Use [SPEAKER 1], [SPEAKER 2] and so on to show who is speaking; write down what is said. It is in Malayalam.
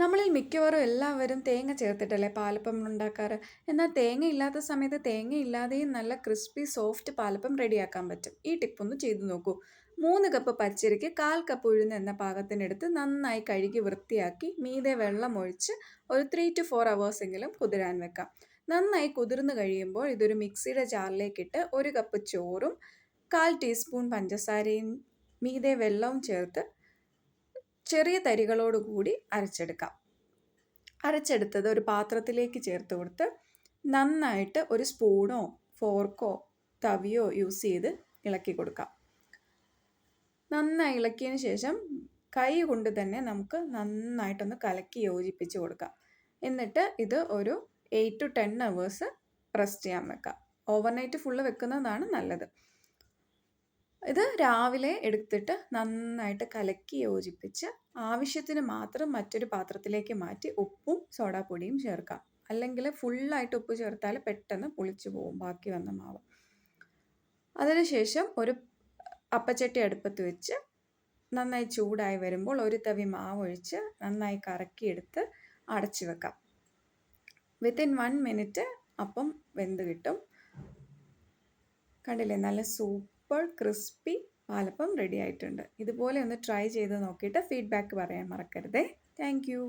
[SPEAKER 1] നമ്മളിൽ മിക്കവാറും എല്ലാവരും തേങ്ങ ചേർത്തിട്ടല്ലേ പാലപ്പം ഉണ്ടാക്കാറ്. എന്നാൽ തേങ്ങയില്ലാത്ത സമയത്ത് തേങ്ങയില്ലാതെയും നല്ല ക്രിസ്പി സോഫ്റ്റ് പാലപ്പം റെഡിയാക്കാൻ പറ്റും. ഈ ടിപ്പ് ഒന്ന് ചെയ്തു നോക്കൂ. 3 കപ്പ് പച്ചരിക്ക് 1/4 കപ്പ് ഉഴുന്ന് എന്ന പാകത്തിനെടുത്ത് നന്നായി കഴുകി വൃത്തിയാക്കി മീതെ വെള്ളം ഒഴിച്ച് ഒരു 3 to 4 hours എങ്കിലും കുതിരാൻ വെക്കാം. നന്നായി കുതിർന്നു കഴിയുമ്പോൾ ഇതൊരു മിക്സിയുടെ ജാറിലേക്കിട്ട് 1 കപ്പ് ചോറും 1/4 ടീസ്പൂൺ പഞ്ചസാരയും മീതെ വെള്ളവും ചേർത്ത് ചെറിയ തരികളോടുകൂടി അരച്ചെടുക്കാം. അരച്ചെടുത്തത് ഒരു പാത്രത്തിലേക്ക് ചേർത്ത് കൊടുത്ത് നന്നായിട്ട് ഒരു സ്പൂണോ ഫോർക്കോ തവിയോ യൂസ് ചെയ്ത് ഇളക്കി കൊടുക്കാം. നന്നായി ഇളക്കിയതിന് ശേഷം കൈ കൊണ്ട് തന്നെ നമുക്ക് നന്നായിട്ടൊന്ന് കലക്കി യോജിപ്പിച്ച് കൊടുക്കാം. എന്നിട്ട് ഇത് ഒരു 8 to 10 hours റെസ്റ്റ് ചെയ്യാൻ വെക്കാം. ഓവർനൈറ്റ് ഫുള്ള് വെക്കുന്നതാണ് നല്ലത്. ഇത് രാവിലെ എടുത്തിട്ട് നന്നായിട്ട് കലക്കി യോജിപ്പിച്ച് ആവശ്യത്തിന് മാത്രം മറ്റൊരു പാത്രത്തിലേക്ക് മാറ്റി ഉപ്പും സോഡാപ്പൊടിയും ചേർക്കാം. അല്ലെങ്കിൽ ഫുള്ളായിട്ട് ഉപ്പ് ചേർത്താൽ പെട്ടെന്ന് പുളിച്ചു പോകും ബാക്കി വന്ന മാവ്. അതിനുശേഷം ഒരു അപ്പച്ചട്ടി അടുപ്പത്ത് വെച്ച് നന്നായി ചൂടായി വരുമ്പോൾ ഒരു തവി മാവ് ഒഴിച്ച് നന്നായി കറക്കിയെടുത്ത് അടച്ചു വെക്കാം. വിത്തിൻ 1 minute അപ്പം വെന്ത് കിട്ടും. കണ്ടില്ലേ, നല്ല സൂപ്പർ ക്രിസ്പി പാലപ്പം റെഡി ആയിട്ടുണ്ട്. ഇതുപോലെ ഒന്ന് ട്രൈ ചെയ്ത് നോക്കിയിട്ട് ഫീഡ്ബാക്ക് പറയാൻ മറക്കരുതേ. Thank you.